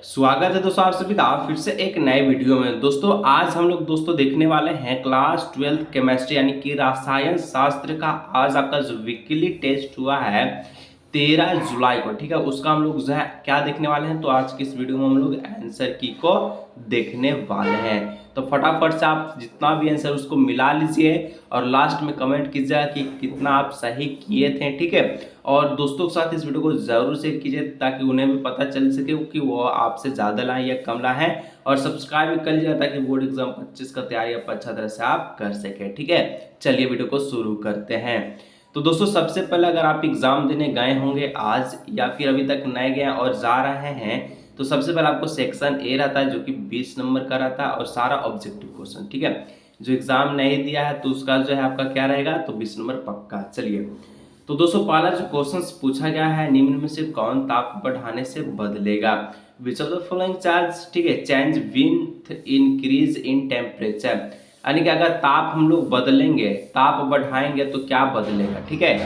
स्वागत है दोस्तों आप सभी का फिर से एक नए वीडियो में। दोस्तों आज हम लोग देखने वाले हैं क्लास 12 केमिस्ट्री यानी कि रसायन शास्त्र का। आज आपका जो वीकली टेस्ट हुआ है 13 जुलाई को, ठीक है, उसका हम लोग जो है क्या देखने वाले हैं। तो आज की इस वीडियो में हम लोग आंसर की को देखने वाले हैं। तो फटाफट से आप जितना भी आंसर उसको मिला लीजिए और लास्ट में कमेंट कीजिएगा कि कितना आप सही किए थे, ठीक है। और दोस्तों के साथ इस वीडियो को जरूर शेयर कीजिए ताकि उन्हें भी पता चल सके कि वो आपसे ज़्यादा लाएँ या कम लाएँ हैं। और सब्सक्राइब भी कर लीजिएगा ताकि बोर्ड एग्जाम 25 का तैयारी आप अच्छा तरह से आप कर सकें, ठीक है। चलिए वीडियो को शुरू करते हैं। तो दोस्तों सबसे पहले अगर आप एग्जाम देने गए होंगे आज या फिर अभी तक नए गए और जा रहे हैं तो सबसे पहले आपको सेक्शन ए रहता है जो कि 20 नंबर का रहता है और सारा ऑब्जेक्टिव क्वेश्चन, ठीक है। जो एग्जाम नहीं दिया है तो उसका जो है आपका क्या रहेगा, तो 20 नंबर पक्का। चलिए तो दोस्तों पहला जो क्वेश्चन पूछा गया है, निम्न में से कौन ताप बढ़ाने से बदलेगा। Which of the following charge, ठीक है, change with increase in temperature, यानी कि अगर ताप हम लोग बदलेंगे, ताप बढ़ाएंगे तो क्या बदलेगा, ठीक है।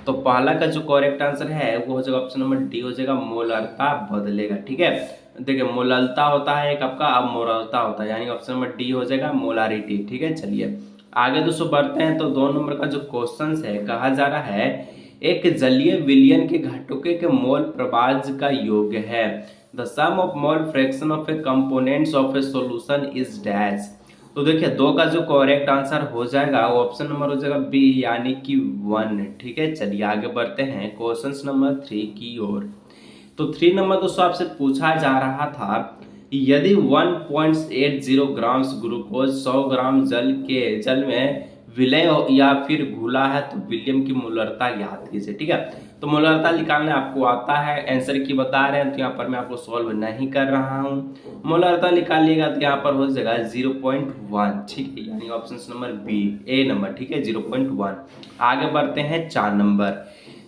तो पहला का जो करेक्ट आंसर है वो हो जाएगा ऑप्शन नंबर डी हो जाएगा, मोलरता बदलेगा, ठीक है। देखिए मोललता होता है एक आपका, अब मोलरता होता है, यानी ऑप्शन नंबर डी हो जाएगा मोलारिटी, ठीक है। चलिए आगे दोस्तों बढ़ते हैं। तो 2 नंबर का जो क्वेश्चन है, कहा जा रहा है एक जलीय विलयन के घटकों के मोल प्रभाज का योग है। The sum of mole fraction of a components of a solution is dash. तो देखिए 2 का जो करेक्ट आंसर हो जाएगा वो ऑप्शन नंबर हो जाएगा बी यानी कि 1, ठीक है। चलिए आगे बढ़ते हैं क्वेश्चन नंबर 3 की ओर। तो 3 नंबर दोस्तों आपसे पूछा जा रहा था यदि 1.80 ग्राम ग्लूकोज 100 ग्राम जल में विलय या फिर घुला है तो विलियम की मोलरता ज्ञात कीजिए, ठीक है। तो मोलरता निकालने आपको आता है, आंसर की बता रहे हैं तो यहाँ पर मैं आपको सॉल्व नहीं कर रहा हूँ। मोलरता निकालिएगा तो यहाँ पर हो जाएगा 0.1, ठीक है, यानी ऑप्शन नंबर बी ए नंबर, ठीक है, 0.1। आगे बढ़ते हैं 4 नंबर।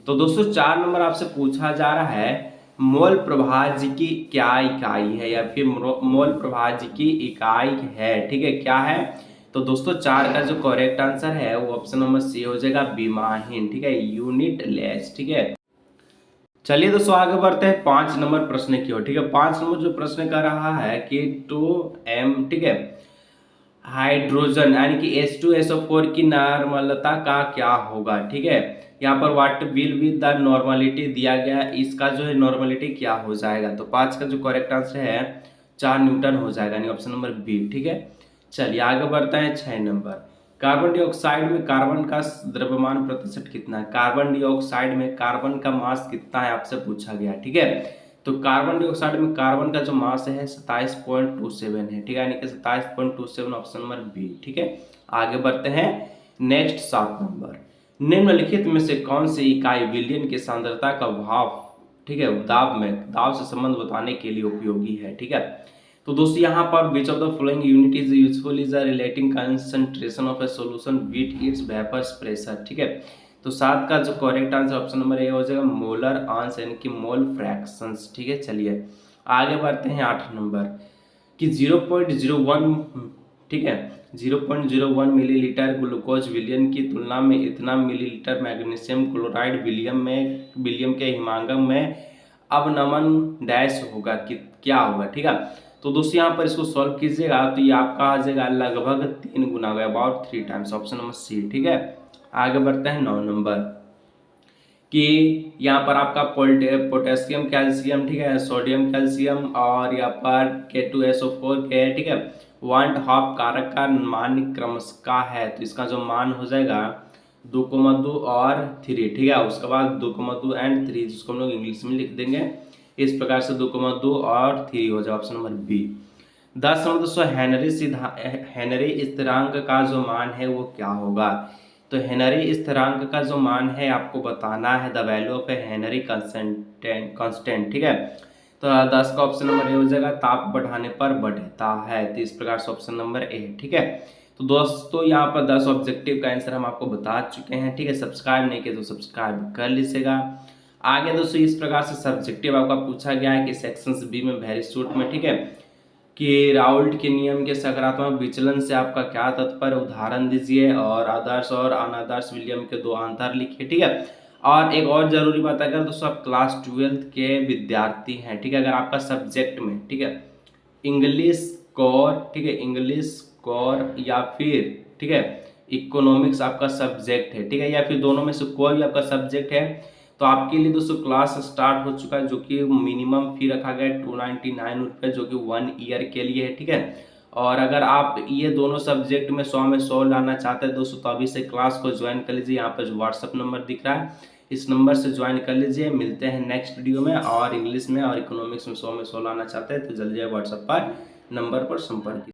तो दोस्तों 4 नंबर आपसे पूछा जा रहा है मोल प्रभाज्य की क्या इकाई है या फिर मोल प्रभाज्य की इकाई है, ठीक है, क्या है। तो दोस्तों 4 का जो करेक्ट आंसर है वो ऑप्शन नंबर सी हो जाएगा विमाहीन, ठीक है, यूनिट लेस, ठीक है। चलिए दोस्तों आगे बढ़ते हैं 5 नंबर प्रश्न की ओर, ठीक है। 5 नंबर जो प्रश्न कर रहा है कि 2m, ठीक है, हाइड्रोजन यानी कि H2SO4 की नॉर्मलता का क्या होगा, ठीक है। यहाँ पर what will be the normality दिया गया, इसका जो है नॉर्मलिटी क्या हो जाएगा। तो 5 का जो करेक्ट आंसर है 4 न्यूटन हो जाएगा, यानी ऑप्शन नंबर बी, ठीक है। चलिए आगे बढ़ते हैं 6 नंबर। कार्बन डाइऑक्साइड में कार्बन का द्रव्यमान प्रतिशत कितना है। कार्बन डाइऑक्साइड में कार्बन का मास कितना है आपसे पूछा गया, ठीक है। तो कार्बन डाइऑक्साइड में कार्बन का जो मास है 27.27 है, ठीक है, यानी कि 27.27 ऑप्शन नंबर बी, ठीक है। आगे बढ़ते हैं नेक्स्ट 7 नंबर। निम्नलिखित में से कौन सी इकाई विलयन की सांद्रता का भाव, ठीक है, दाब से संबंध बताने के लिए उपयोगी है, ठीक है। तो दोस्तों यहाँ पर which of the following unit is useful is relating concentration of a solution with its vapour pressure, ठीक है। तो 7 का जो correct answer option number A हो जाएगा मोलर अंश यानी कि मोल फ्रैक्शंस, ठीक है। चलिए आगे बढ़ते हैं 8 नंबर कि 0.01, ठीक है, 0.01 मिलीलीटर ग्लूकोज विलयन की तुलना में इतना मिलीलीटर मैग्नीशियम क्लोराइड विलियम के हिमांगम में अवनमन डैश होगा कि क्या होगा, ठीक है। तो दोस्तों यहाँ पर इसको सॉल्व कीजिएगा तो ये आपका आ जाएगा लगभग 3 गुना होगा, about 3 times, option number C, ठीक है। आगे बढ़ते हैं 9 नंबर कि यहाँ पर आपका पोटेशियम कैल्शियम, ठीक है, सोडियम कैल्शियम और यहाँ पर K2SO4 के, ठीक है, वांट हाफ कारक का मान क्रमश का है। तो इसका जो मान हो जाएगा 2,2 और 3, ठीक है। उसके बाद 2,2 एंड 3 जिसको हम लोग इंग्लिश में लिख देंगे इस प्रकार से 2,2 और 3 हो जाए ऑप्शन नंबर बी। 10 नंबर दोस्तों हेनरी स्थिरांक का जो मान है वो क्या होगा। तो हेनरी स्थिरांक का जो मान है आपको बताना है the value of A Henry constant, ठीक है। तो 10 का ऑप्शन नंबर ए हो जाएगा ताप बढ़ाने पर बढ़ता है, तो इस प्रकार से ऑप्शन नंबर ए, ठीक है। तो दोस्तों यहाँ पर 10 ऑब्जेक्टिव का आंसर हम आपको बता चुके हैं, ठीक है। सब्सक्राइब नहीं किया तो सब्सक्राइब कर लीजिएगा। आगे दोस्तों इस प्रकार से सब्जेक्टिव आपका पूछा गया है कि सेक्शंस बी में वेरी शॉर्ट में, ठीक है, कि राउल्ट के नियम के सकारात्मक विचलन से आपका क्या तात्पर्य, उदाहरण दीजिए और आदर्श और अनादर्श विलियम के 2 अंतर लिखिए, ठीक है। और एक और ज़रूरी बात, अगर दोस्तों आप क्लास 12th के विद्यार्थी हैं, ठीक है, अगर आपका सब्जेक्ट में, ठीक है, इंग्लिश कोर, ठीक है, इंग्लिश कोर या फिर, ठीक है, इकोनॉमिक्स आपका सब्जेक्ट है, ठीक है, या फिर दोनों में से कोई भी आपका सब्जेक्ट है, तो आपके लिए दोस्तों क्लास स्टार्ट हो चुका है, जो कि मिनिमम फी रखा गया है 299 रुपये, जो कि 1 ईयर के लिए है, ठीक है। और अगर आप ये दोनों सब्जेक्ट में 100 में 100 लाना चाहते हैं दोस्तों, तो अभी से क्लास को ज्वाइन कर लीजिए। यहाँ पर व्हाट्सअप नंबर दिख रहा है, इस नंबर से ज्वाइन कर लीजिए। मिलते हैं नेक्स्ट वीडियो में। और इंग्लिश में और इकोनॉमिक्स में 100 में 100 लाना चाहते हैं तो जल्दी व्हाट्सएप पर नंबर पर संपर्क कीजिए।